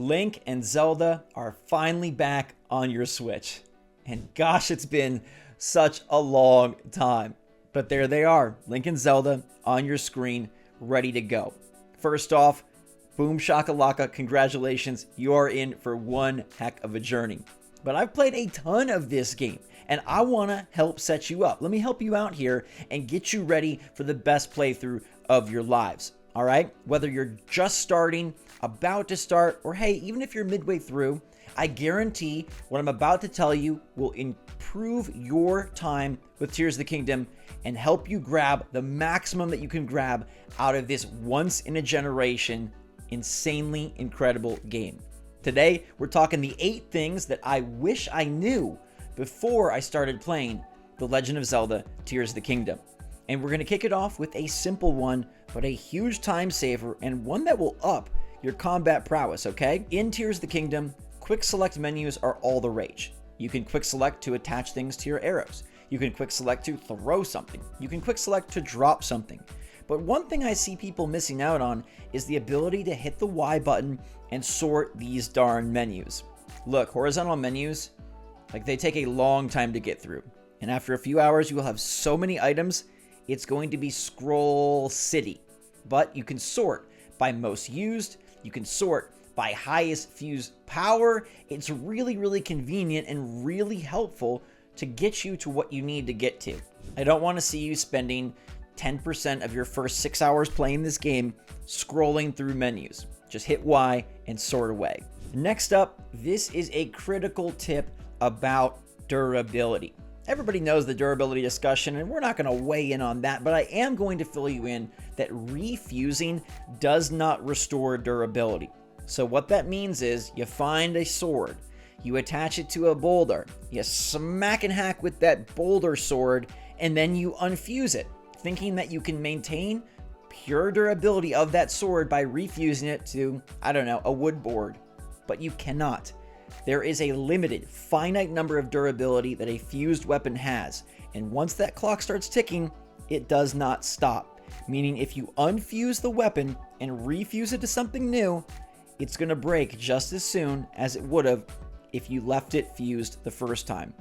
Link and Zelda are finally back on your Switch. And gosh, it's been such a long time. But there they are, Link and Zelda on your screen, ready to go. First off, boom shakalaka, congratulations, you are in for one heck of a journey. But I've played a ton of this game, and I want to help set you up. Let me help you out here and get you ready for the best playthrough of your lives. All right? Whether you're just starting, about to start, or hey, even if you're midway through, I guarantee what I'm about to tell you will improve your time with Tears of the Kingdom and help you grab the maximum that you can grab out of this once-in-a-generation, insanely incredible game. Today, we're talking the 8 things that I wish I knew before I started playing The Legend of Zelda Tears of the Kingdom. And we're going to kick it off with a simple one, but a huge time saver and one that will up your combat prowess, okay? In Tears of the Kingdom, quick select menus are all the rage. You can quick select to attach things to your arrows. You can quick select to throw something. You can quick select to drop something. But one thing I see people missing out on is the ability to hit the Y button and sort these darn menus. Look, horizontal menus, like they take a long time to get through. And after a few hours, you will have so many items, it's going to be scroll city. But you can sort by most used, you can sort by highest fused power. It's really, really convenient and really helpful to get you to what you need to get to. I don't want to see you spending 10% of your first 6 hours playing this game scrolling through menus. Just hit Y and sort away. Next up, this is a critical tip about durability. Everybody knows the durability discussion, and we're not going to weigh in on that, but I am going to fill you in that refusing does not restore durability. So what that means is you find a sword, you attach it to a boulder, you smack and hack with that boulder sword, and then you unfuse it, thinking that you can maintain pure durability of that sword by refusing it to, I don't know, a wood board. But you cannot. There is a limited, finite number of durability that a fused weapon has, and once that clock starts ticking, it does not stop. Meaning if you unfuse the weapon and refuse it to something new, it's going to break just as soon as it would have if you left it fused the first time.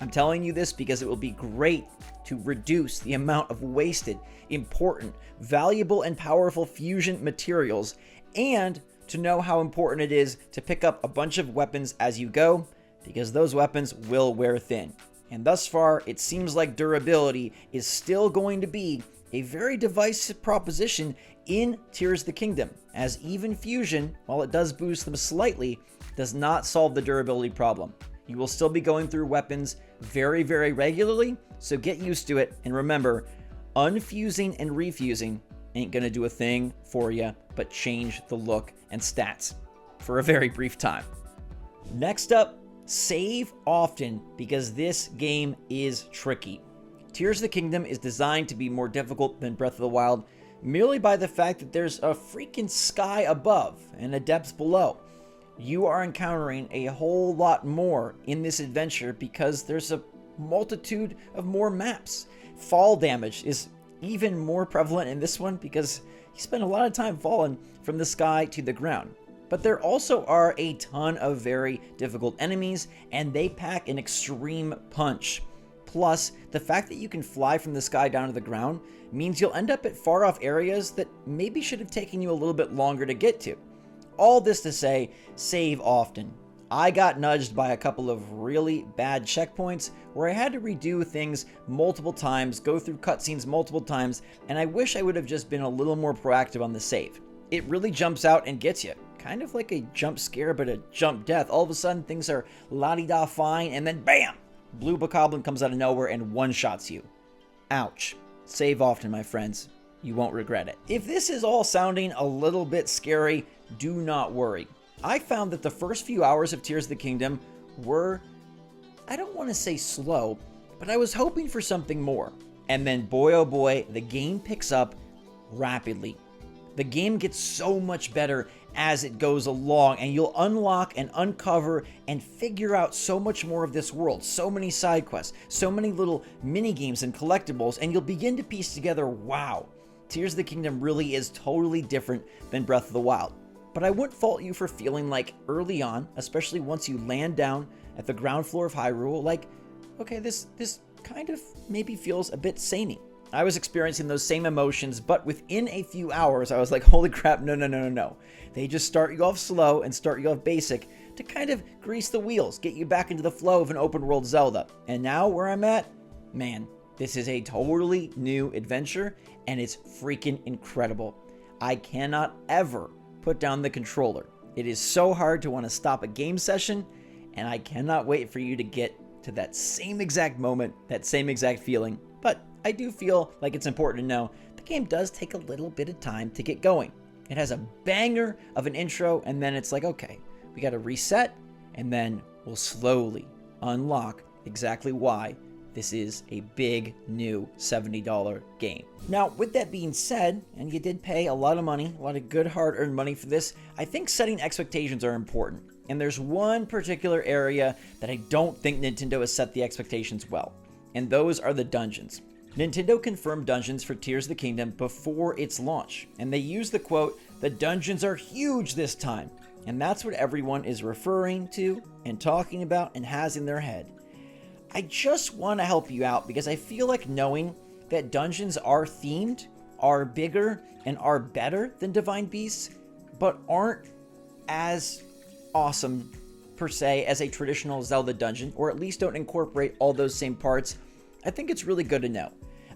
I'm telling you this because it will be great to reduce the amount of wasted, important, valuable, and powerful fusion materials, and to know how important it is to pick up a bunch of weapons as you go, because those weapons will wear thin. And thus far, it seems like durability is still going to be a very divisive proposition in Tears of the Kingdom, as even fusion, while it does boost them slightly, does not solve the durability problem. You will still be going through weapons very, very regularly, so get used to it, and remember, unfusing and refusing ain't gonna do a thing for you but change the look and stats for a very brief time. Next up, save often, because this game is tricky. Tears of the Kingdom is designed to be more difficult than Breath of the Wild merely by the fact that there's a freaking sky above and a depth below. You are encountering a whole lot more in this adventure because there's a multitude of more maps. Fall damage is even more prevalent in this one because you spend a lot of time falling from the sky to the ground. But there also are a ton of very difficult enemies, and they pack an extreme punch. Plus, the fact that you can fly from the sky down to the ground means you'll end up at far off areas that maybe should have taken you a little bit longer to get to. All this to say, save often. I got nudged by a couple of really bad checkpoints where I had to redo things multiple times, go through cutscenes multiple times, and I wish I would have just been a little more proactive on the save. It really jumps out and gets you. Kind of like a jump scare, but a jump death. All of a sudden, things are la-di-da fine, and then BAM! Blue Bokoblin comes out of nowhere and one-shots you. Ouch. Save often, my friends. You won't regret it. If this is all sounding a little bit scary, do not worry. I found that the first few hours of Tears of the Kingdom were, I don't want to say slow, but I was hoping for something more. And then boy oh boy, the game picks up rapidly. The game gets so much better as it goes along, and you'll unlock and uncover and figure out so much more of this world, so many side quests, so many little mini games and collectibles, and you'll begin to piece together, wow, Tears of the Kingdom really is totally different than Breath of the Wild. but I wouldn't fault you for feeling like early on, especially once you land down at the ground floor of Hyrule, like, okay, this kind of maybe feels a bit samey. I was experiencing those same emotions, but within a few hours, I was like, holy crap, no. They just start you off slow and start you off basic to kind of grease the wheels, get you back into the flow of an open world Zelda. And now where I'm at, man, this is a totally new adventure, and it's freaking incredible. I cannot ever put down the controller. It is so hard to want to stop a game session, and I cannot wait for you to get to that same exact moment, that same exact feeling. But I do feel like it's important to know the game does take a little bit of time to get going. It has a banger of an intro, and then it's like, okay, we got to reset, and then we'll slowly unlock exactly why this is a big new $70 game. Now, with that being said, and you did pay a lot of money, a lot of good hard-earned money for this, I think setting expectations are important. And there's one particular area that I don't think Nintendo has set the expectations well, and those are the dungeons. Nintendo confirmed dungeons for Tears of the Kingdom before its launch, and they used the quote, "The dungeons are huge this time," and that's what everyone is referring to and talking about and has in their head. I just want to help you out because I feel like knowing that dungeons are themed, are bigger, and are better than Divine Beasts, but aren't as awesome per se as a traditional Zelda dungeon, or at least don't incorporate all those same parts, I think it's really good to know.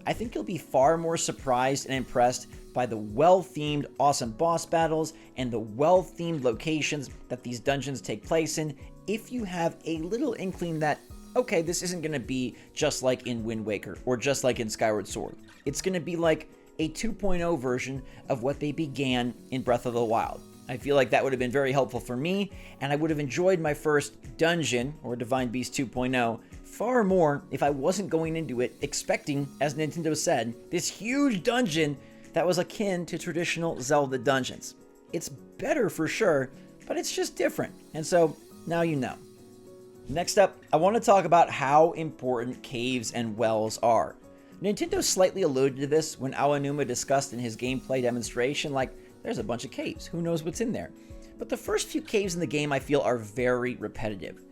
I think you'll be far more surprised and impressed by the well-themed, awesome boss battles and the well-themed locations that these dungeons take place in if you have a little inkling that, okay, this isn't going to be just like in Wind Waker or just like in Skyward Sword. It's going to be like a 2.0 version of what they began in Breath of the Wild. I feel like that would have been very helpful for me, and I would have enjoyed my first dungeon, or Divine Beast 2.0, far more if I wasn't going into it expecting, as Nintendo said, this huge dungeon that was akin to traditional Zelda dungeons. It's better for sure, but it's just different, and so now you know. Next up, I want to talk about how important caves and wells are. Nintendo slightly alluded to this when Aonuma discussed in his gameplay demonstration, like, there's a bunch of caves, who knows what's in there? But the first few caves in the game I feel are very repetitive.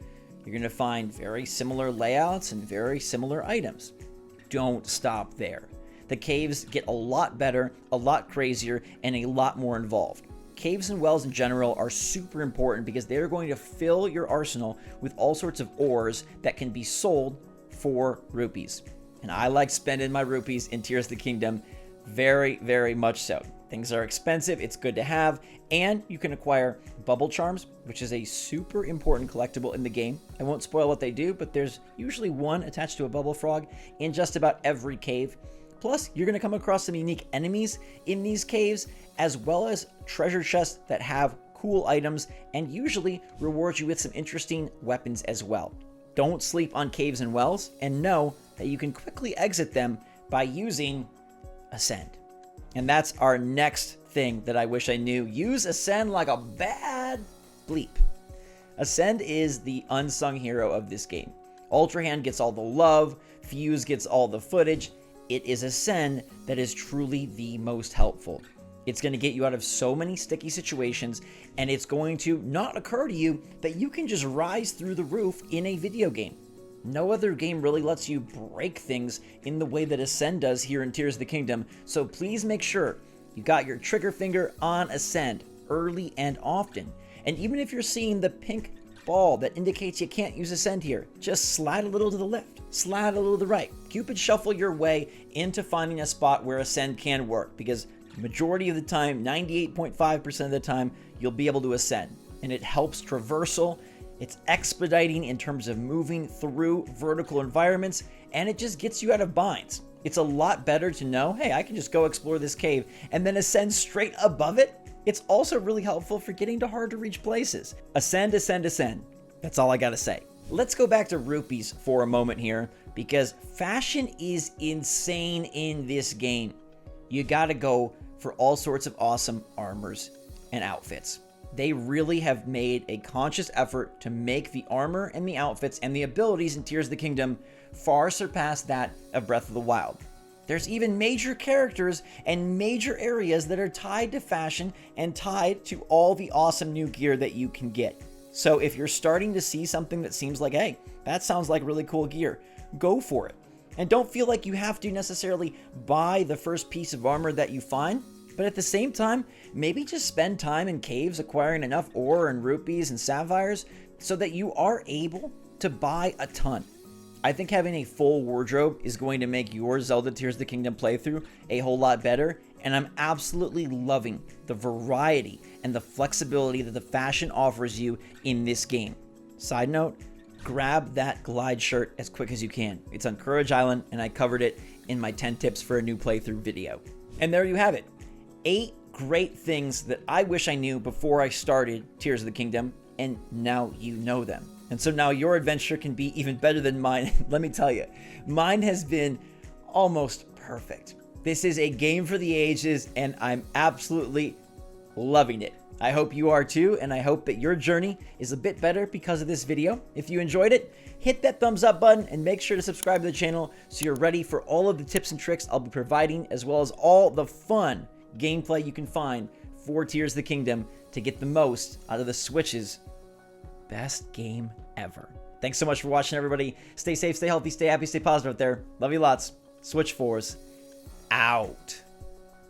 You're going to find very similar layouts and very similar items. Don't stop there. The caves get a lot better, a lot crazier, and a lot more involved. Caves and wells in general are super important because they're going to fill your arsenal with all sorts of ores that can be sold for rupees. And I like spending my rupees in Tears of the Kingdom very, very much so. Things are expensive, it's good to have, and you can acquire bubble charms, which is a super important collectible in the game. I won't spoil what they do, but there's usually one attached to a bubble frog in just about every cave. Plus, you're going to come across some unique enemies in these caves, as well as treasure chests that have cool items and usually reward you with some interesting weapons as well. Don't sleep on caves and wells, and know that you can quickly exit them by using Ascend. And that's our next thing that I wish I knew. Use Ascend like a bad bleep. Ascend is the unsung hero of this game. Ultra Hand gets all the love, Fuse gets all the footage. It is Ascend that is truly the most helpful. It's going to get you out of so many sticky situations, and it's going to not occur to you that you can just rise through the roof in a video game. No other game really lets you break things in the way that Ascend does here in Tears of the Kingdom, so please make sure you got your trigger finger on Ascend early and often. And even if you're seeing the pink ball that indicates you can't use Ascend here, just slide a little to the left, slide a little to the right. Cupid shuffle your way into finding a spot where Ascend can work, because the majority of the time, 98.5% of the time, you'll be able to Ascend. And it helps traversal. It's expediting in terms of moving through vertical environments, and it just gets you out of binds. It's a lot better to know, hey, I can just go explore this cave and then ascend straight above it. It's also really helpful for getting to hard to reach places. Ascend, ascend, ascend. That's all I gotta say. Let's go back to rupees for a moment here, because fashion is insane in this game. You gotta go for all sorts of awesome armors and outfits. They really have made a conscious effort to make the armor and the outfits and the abilities in Tears of the Kingdom far surpass that of Breath of the Wild. There's even major characters and major areas that are tied to fashion and tied to all the awesome new gear that you can get. So if you're starting to see something that seems like, hey, that sounds like really cool gear, go for it. And don't feel like you have to necessarily buy the first piece of armor that you find, but at the same time, maybe just spend time in caves acquiring enough ore and rupees and sapphires so that you are able to buy a ton. I think having a full wardrobe is going to make your Zelda Tears of the Kingdom playthrough a whole lot better, and I'm absolutely loving the variety and the flexibility that the fashion offers you in this game. Side note, grab that glide shirt as quick as you can. It's on Courage Island, and I covered it in my 10 tips for a new playthrough video. And there you have it. 8 great things that I wish I knew before I started Tears of the Kingdom, and now you know them. And so now your adventure can be even better than mine. Let me tell you, mine has been almost perfect. This is a game for the ages, and I'm absolutely loving it. I hope you are too, and I hope that your journey is a bit better because of this video. If you enjoyed it, hit that thumbs up button and make sure to subscribe to the channel so you're ready for all of the tips and tricks I'll be providing, as well as all the fun gameplay you can find for Tears of the Kingdom to get the most out of the Switch's best game ever. Thanks so much for watching, everybody. Stay safe, stay healthy, stay happy, stay positive out there. Love you lots. SwitchForce out.